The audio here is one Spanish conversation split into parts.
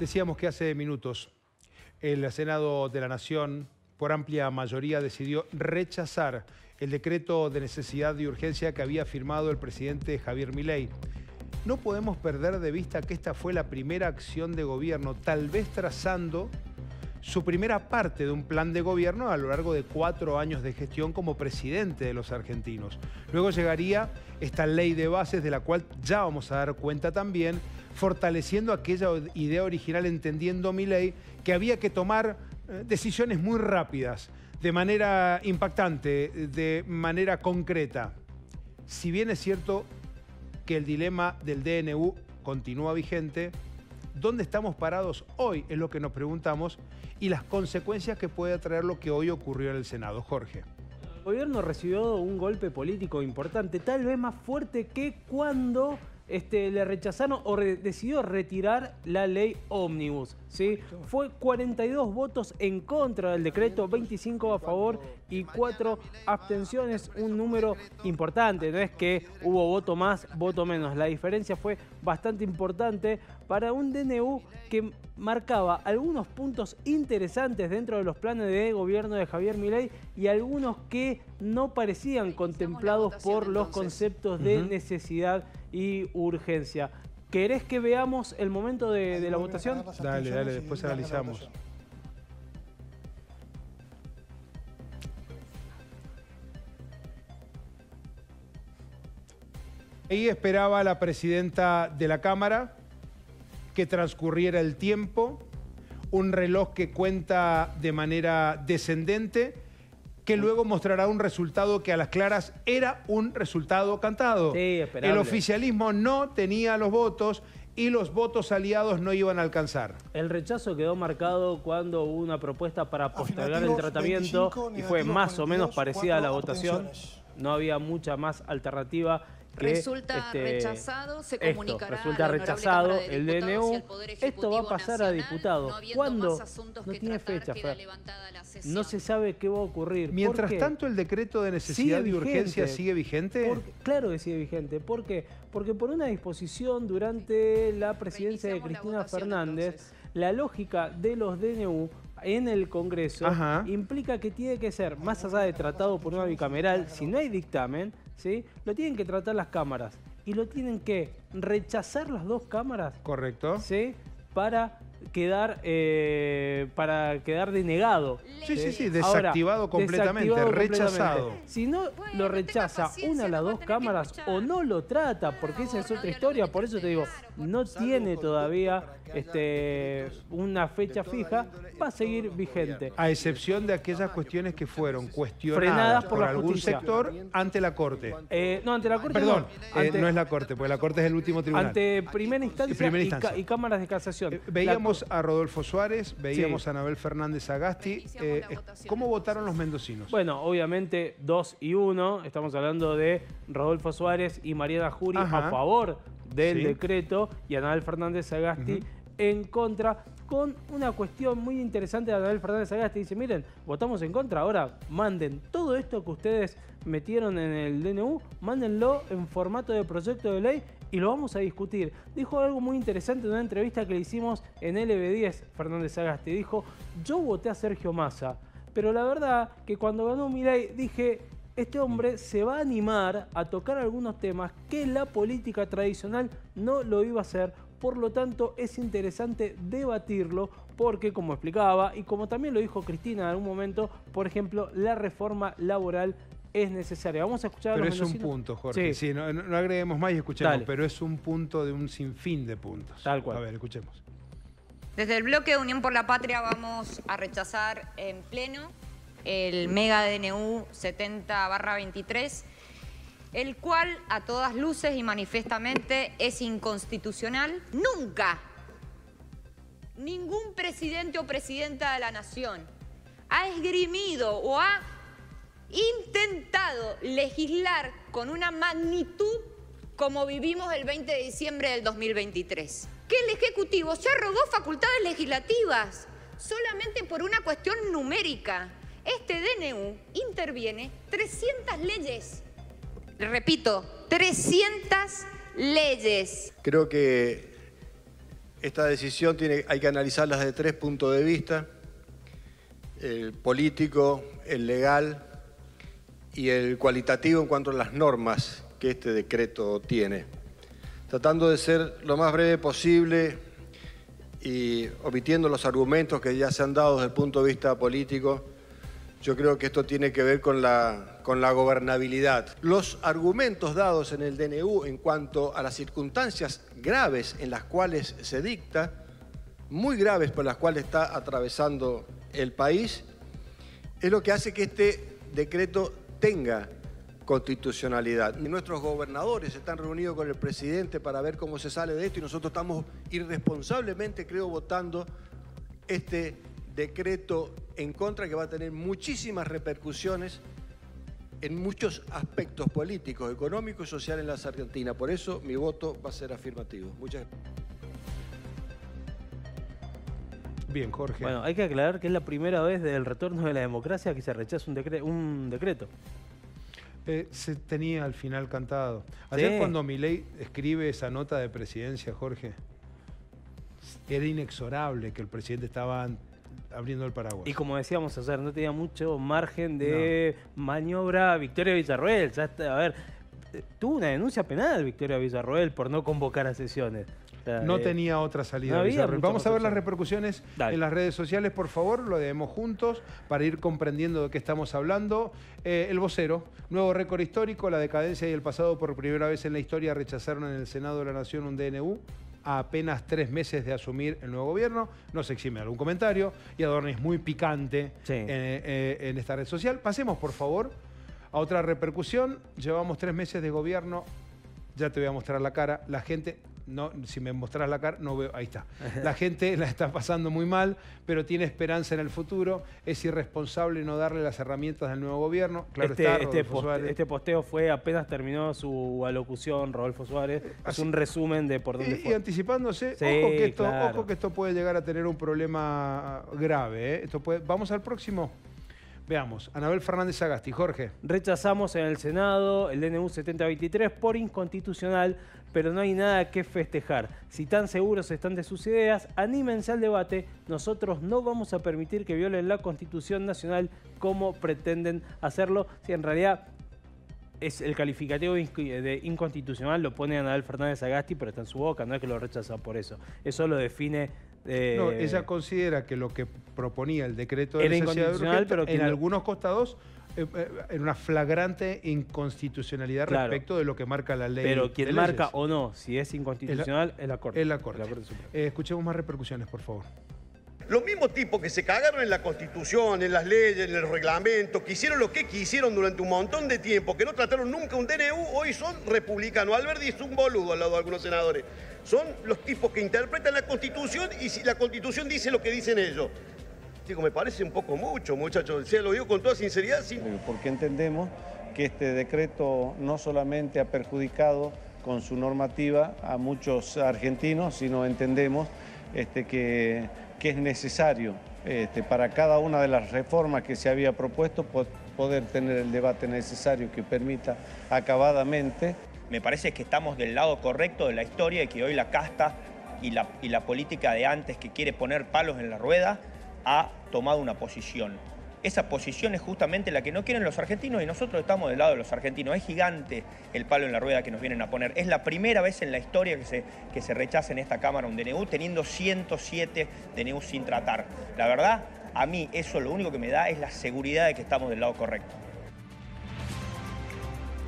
Decíamos que hace minutos el Senado de la Nación, por amplia mayoría, decidió rechazar el decreto de necesidad y urgencia que había firmado el presidente Javier Milei. No podemos perder de vista que esta fue la primera acción de gobierno, tal vez trazando su primera parte de un plan de gobierno a lo largo de 4 años de gestión como presidente de los argentinos. Luego llegaría esta ley de bases, de la cual ya vamos a dar cuenta también, fortaleciendo aquella idea original, entendiendo Milei que había que tomar decisiones muy rápidas, de manera impactante, de manera concreta. Si bien es cierto que el dilema del DNU continúa vigente, ¿dónde estamos parados hoy? Es lo que nos preguntamos, y las consecuencias que puede traer lo que hoy ocurrió en el Senado. Jorge. El gobierno recibió un golpe político importante, tal vez más fuerte que cuando le rechazaron o decidió retirar la ley ómnibus, ¿sí? Fue 42 votos en contra del decreto, 25 a favor y 4 abstenciones, un número importante. No es que hubo voto más, voto menos. La diferencia fue bastante importante para un DNU que marcaba algunos puntos interesantes dentro de los planes de gobierno de Javier Milei y algunos que no parecían contemplados por los conceptos de necesidad y urgencia. ¿Querés que veamos el momento de la votación? Dale, después analizamos. Ahí esperaba la presidenta de la Cámara que transcurriera el tiempo, un reloj que cuenta de manera descendente, que luego mostrará un resultado que a las claras era un resultado cantado. Sí, esperable. El oficialismo no tenía los votos y los votos aliados no iban a alcanzar. El rechazo quedó marcado cuando hubo una propuesta para postergar el tratamiento y fue más o menos parecida a la votación. No había mucha más alternativa. Resulta rechazado, se comunicará resulta rechazado el DNU. Esto va a pasar a diputados. ¿Cuándo? No tiene fecha, Fer. No se sabe qué va a ocurrir. Mientras tanto, el decreto de necesidad y urgencia sigue vigente. Claro que sigue vigente. ¿Por qué? Porque por una disposición durante la presidencia de Cristina Fernández, la lógica de los DNU en el Congreso implica que tiene que ser, más allá de tratado por una bicameral, si no hay dictamen, ¿sí? Lo tienen que tratar las cámaras y lo tienen que rechazar las dos cámaras. Correcto. ¿Sí? Para quedar denegado. Sí, desactivado ahora, completamente, rechazado. Si no lo rechaza una de las dos cámaras o no lo trata, porque esa es otra historia, por eso te digo, no tiene todavía una fecha fija, va a seguir vigente. A excepción de aquellas cuestiones que fueron cuestionadas por algún sector ante la Corte. No, ante la Corte. Perdón, no es la Corte, porque la Corte es el último tribunal. Ante primera instancia, y cámaras de casación. Veíamos a Rodolfo Suárez, veíamos a Anabel Fernández Sagasti. ¿Cómo votaron los mendocinos? Bueno, obviamente 2 y 1. Estamos hablando de Rodolfo Suárez y Mariana Jury a favor del decreto y Anabel Fernández Sagasti en contra, con una cuestión muy interesante de Anabel Fernández Sagasti. Dice, miren, votamos en contra, ahora manden todo esto que ustedes metieron en el DNU, mándenlo en formato de proyecto de ley y lo vamos a discutir. Dijo algo muy interesante en una entrevista que le hicimos en LB10, Fernández Sagasti. Dijo, yo voté a Sergio Massa, pero la verdad que cuando ganó Milei dije, este hombre se va a animar a tocar algunos temas que la política tradicional no lo iba a hacer. Por lo tanto, es interesante debatirlo porque, como explicaba, y como también lo dijo Cristina en algún momento, por ejemplo, la reforma laboral es necesaria. Vamos a escuchar a los mendocinos. Pero es un punto, Jorge. Sí, no agreguemos más y escuchemos. Dale. Pero es un punto de un sinfín de puntos. Tal cual. A ver, escuchemos. Desde el bloque Unión por la Patria vamos a rechazar en pleno el mega DNU 70/23, el cual a todas luces y manifiestamente es inconstitucional. Nunca ningún presidente o presidenta de la nación ha esgrimido o ha intentado legislar con una magnitud como vivimos el 20 de diciembre del 2023. Que el Ejecutivo se arrogó facultades legislativas solamente por una cuestión numérica. Este DNU interviene 300 leyes. Repito, 300 leyes. Creo que esta decisión hay que analizarla desde 3 puntos de vista: el político, el legal y el cualitativo en cuanto a las normas que este decreto tiene. Tratando de ser lo más breve posible y omitiendo los argumentos que ya se han dado desde el punto de vista político, yo creo que esto tiene que ver con la gobernabilidad. Los argumentos dados en el DNU en cuanto a las circunstancias graves en las cuales se dicta, muy graves por las cuales está atravesando el país, es lo que hace que este decreto tenga constitucionalidad. Nuestros gobernadores están reunidos con el presidente para ver cómo se sale de esto y nosotros estamos irresponsablemente, creo, votando este decreto en contra, que va a tener muchísimas repercusiones en muchos aspectos políticos, económicos y sociales en la Argentina. Por eso mi voto va a ser afirmativo. Muchas gracias. Bien, Jorge. Bueno, hay que aclarar que es la primera vez desde el retorno de la democracia que se rechaza un decreto. Se tenía al final cantado. Ayer Sí. cuando Milei escribe esa nota de presidencia, Jorge, era inexorable que el presidente estaba abriendo el paraguas. Y como decíamos ayer, no tenía mucho margen de maniobra Victoria Villarroel. Ya está, a ver, tuvo una denuncia penal Victoria Villarroel por no convocar a sesiones. O sea, No tenía otra salida. no había Villarroel. mucha Vamos a ver otra las opción. repercusiones Dale. en las redes sociales, por favor, lo demos juntos para ir comprendiendo de qué estamos hablando. El vocero, nuevo récord histórico: la decadencia y el pasado. Por primera vez en la historia rechazaron en el Senado de la Nación un DNU a apenas 3 meses de asumir el nuevo gobierno. No se exime algún comentario. Y Adorni es muy picante Sí. en esta red social. Pasemos, por favor, a otra repercusión. Llevamos 3 meses de gobierno. Ya te voy a mostrar la cara. La gente... No, si me mostrás la cara, no veo. Ahí está. La gente la está pasando muy mal, pero tiene esperanza en el futuro. Es irresponsable no darle las herramientas del nuevo gobierno. Claro está, Rodolfo Suárez. Este posteo fue apenas terminó su alocución, Rodolfo Suárez. Es un resumen de por dónde Y fue. anticipándose, Sí, ojo que esto puede llegar a tener un problema grave. Esto vamos al próximo. Veamos, Anabel Fernández Sagasti. Jorge. Rechazamos en el Senado el DNU 7023 por inconstitucional, pero no hay nada que festejar. Si tan seguros están de sus ideas, anímense al debate. Nosotros no vamos a permitir que violen la Constitución Nacional como pretenden hacerlo. Si en realidad es el calificativo de inconstitucional, lo pone Anabel Fernández Sagasti, pero está en su boca, no es que lo rechaza por eso. Eso lo define... No, ella considera que lo que proponía el decreto de era necesidad inconstitucional, urgente, pero que en algunos costados en una flagrante inconstitucionalidad Claro. respecto de lo que marca la ley. Pero quien de marca leyes. o no si es inconstitucional es la Corte. Es la Corte. Suprema. Escuchemos más repercusiones, por favor. Los mismos tipos que se cagaron en la Constitución, en las leyes, en el reglamento, que hicieron lo que quisieron durante un montón de tiempo, que no trataron nunca un DNU, hoy son republicanos. Alberti es un boludo al lado de algunos senadores. Son los tipos que interpretan la Constitución y si la Constitución dice lo que dicen ellos. Digo, me parece un poco mucho, muchachos. Lo digo con toda sinceridad. Porque entendemos que este decreto no solamente ha perjudicado con su normativa a muchos argentinos, sino entendemos que es necesario para cada una de las reformas que se había propuesto poder tener el debate necesario que permita acabadamente. Me parece que estamos del lado correcto de la historia y que hoy la casta y la política de antes, que quiere poner palos en la rueda, ha tomado una posición. Esa posición es justamente la que no quieren los argentinos y nosotros estamos del lado de los argentinos. Es gigante el palo en la rueda que nos vienen a poner. Es la primera vez en la historia que se rechaza en esta Cámara un DNU, teniendo 107 DNU sin tratar. La verdad, a mí eso lo único que me da es la seguridad de que estamos del lado correcto.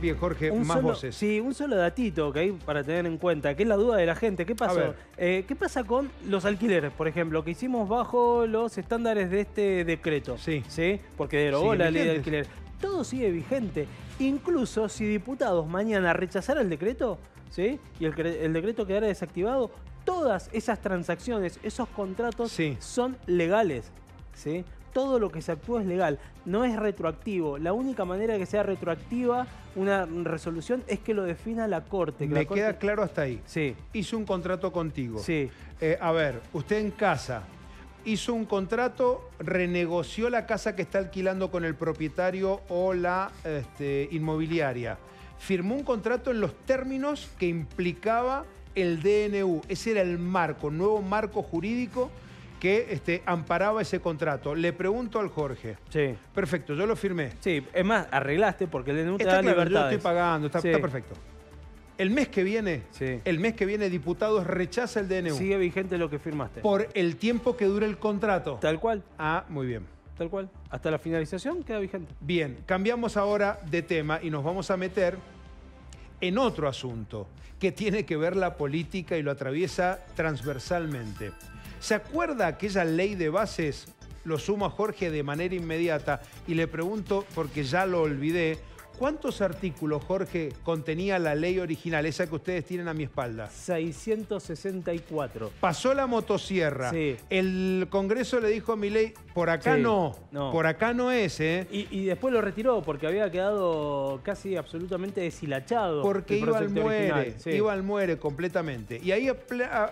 Bien, Jorge, más voces. Sí, un solo datito que hay para tener en cuenta, que es la duda de la gente. ¿Qué pasó? ¿Qué pasa con los alquileres, por ejemplo, que hicimos bajo los estándares de este decreto? Sí. ¿Sí? Porque derogó la ley de vigentes. alquileres. Todo sigue vigente. Incluso si diputados mañana rechazaran el decreto, ¿sí? Y el decreto quedara desactivado, todas esas transacciones, esos contratos son legales, ¿sí? Todo lo que se actúa es legal, no es retroactivo. La única manera de que sea retroactiva una resolución es que lo defina la Corte. Me queda claro hasta ahí. Sí. Hizo un contrato contigo. Sí. A ver, usted en casa hizo un contrato, renegoció la casa que está alquilando con el propietario o la inmobiliaria. Firmó un contrato en los términos que implicaba el DNU. Ese era el marco, nuevo marco jurídico que amparaba ese contrato. Le pregunto al Jorge. Sí. Perfecto, yo lo firmé. Sí, es más, arreglaste porque el DNU te da Está claro, yo libertades. estoy pagando, está perfecto. El mes que viene, diputados rechaza el DNU. Sigue vigente lo que firmaste. Por el tiempo que dure el contrato. Tal cual. Ah, muy bien. Tal cual. Hasta la finalización queda vigente. Bien, cambiamos ahora de tema y nos vamos a meter en otro asunto que tiene que ver la política y lo atraviesa transversalmente. ¿Se acuerda aquella ley de bases? Lo sumo a Jorge de manera inmediata y le pregunto, porque ya lo olvidé, ¿cuántos artículos, Jorge, contenía la ley original, esa que ustedes tienen a mi espalda? 664. Pasó la motosierra. Sí. El Congreso le dijo a Milei, por acá Sí. no, por acá no es, Y después lo retiró porque había quedado casi absolutamente deshilachado. Porque el iba al proyecto muere, original. Sí. iba al muere completamente. Y ahí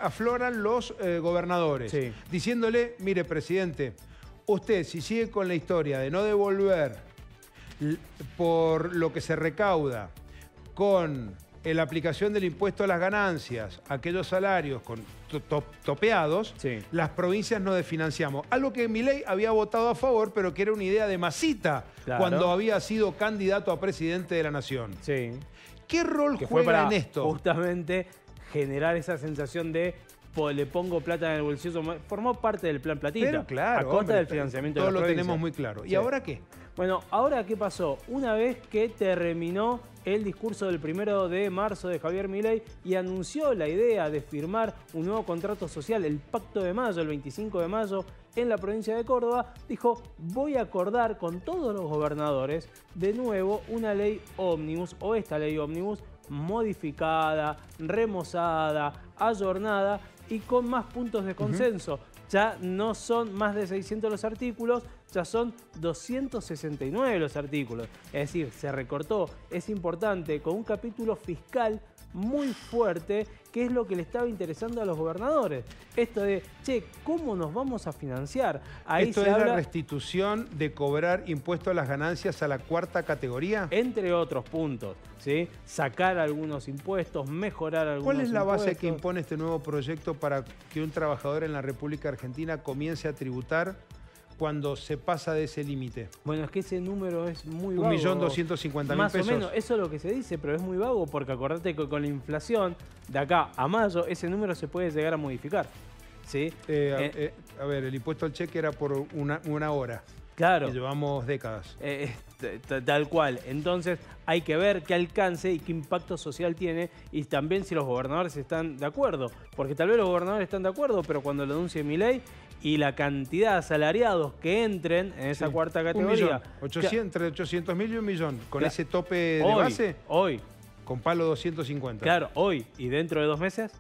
afloran los gobernadores, Sí. diciéndole, mire, presidente, usted si sigue con la historia de no devolver por lo que se recauda con la aplicación del impuesto a las ganancias, aquellos salarios con topeados, Sí. las provincias no desfinanciamos. Algo que Milei había votado a favor, pero que era una idea de Masita Claro. cuando había sido candidato a presidente de la Nación. Sí. ¿Qué rol Que fue juega para en esto? justamente generar esa sensación de le pongo plata en el bolsillo. Formó parte del plan Platita. Pero claro, a costa hombre, del financiamiento de todo la lo provincia. tenemos muy claro. ¿Y Sí. ahora qué? Bueno, ¿ahora qué pasó? Una vez que terminó el discurso del 1 de marzo de Javier Milei y anunció la idea de firmar un nuevo contrato social, el Pacto de Mayo, el 25 de mayo, en la provincia de Córdoba, dijo, voy a acordar con todos los gobernadores de nuevo una ley ómnibus, o esta ley ómnibus, modificada, remozada, ayornada y con más puntos de consenso. Ya no son más de 600 los artículos, ya son 269 los artículos. Es decir, se recortó, es importante, con un capítulo fiscal muy fuerte, que es lo que le estaba interesando a los gobernadores. Esto de, che, ¿cómo nos vamos a financiar? Ahí ¿Esto se es habla, la restitución de cobrar impuesto a las ganancias a la cuarta categoría? entre otros puntos, ¿sí? Sacar algunos impuestos, mejorar algunos ¿Cuál es la base impuestos. que impone este nuevo proyecto para que un trabajador en la República Argentina comience a tributar cuando se pasa de ese límite? Bueno, es que ese número es muy vago. 1.250.000 Más pesos. o menos, eso es lo que se dice, pero es muy vago porque acordate que con la inflación de acá a mayo ese número se puede llegar a modificar. ¿Sí? A ver, el impuesto al cheque era por una hora. Claro. Y llevamos décadas. Tal cual. Entonces hay que ver qué alcance y qué impacto social tiene y también si los gobernadores están de acuerdo. Porque tal vez los gobernadores están de acuerdo, pero cuando lo anuncie Milei y la cantidad de asalariados que entren en esa cuarta categoría. 1.000.000. Entre 800.000 y 1 millón. Con ese tope de hoy, base, hoy. con palo 250. Claro, hoy y dentro de 2 meses.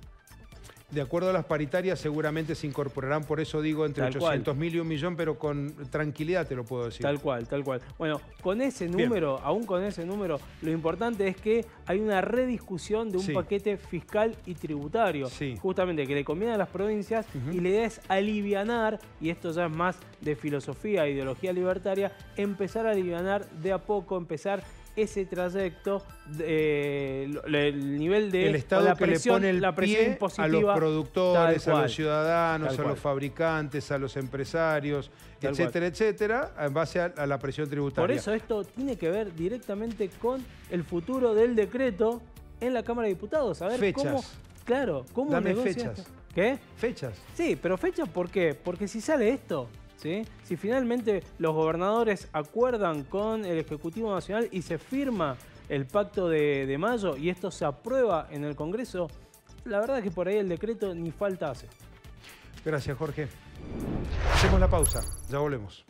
De acuerdo a las paritarias, seguramente se incorporarán, por eso digo, entre Tal cual. 800.000 y 1 millón, pero con tranquilidad te lo puedo decir. Tal cual, tal cual. Bueno, con ese número, aún con ese número, lo importante es que hay una rediscusión de un paquete fiscal y tributario. Justamente que le conviene a las provincias y la idea es alivianar, y esto ya es más de filosofía e ideología libertaria, empezar a alivianar de a poco, empezar ese trayecto, el nivel de el Estado la que presión, le pone la presión pie impositiva, a los productores, tal a cual. los ciudadanos, Tal a los cual. fabricantes, a los empresarios, Tal etcétera, etcétera, en base a la presión tributaria. Por eso esto tiene que ver directamente con el futuro del decreto en la Cámara de Diputados. A ver Fechas. cómo, claro, cómo Dame negocia fechas. esto. ¿Qué? Fechas. Sí, pero fechas ¿por qué? Porque si sale esto, ¿sí? Si finalmente los gobernadores acuerdan con el Ejecutivo Nacional y se firma el pacto de mayo y esto se aprueba en el Congreso, la verdad es que por ahí el decreto ni falta hace. Gracias, Jorge. Hacemos la pausa, ya volvemos.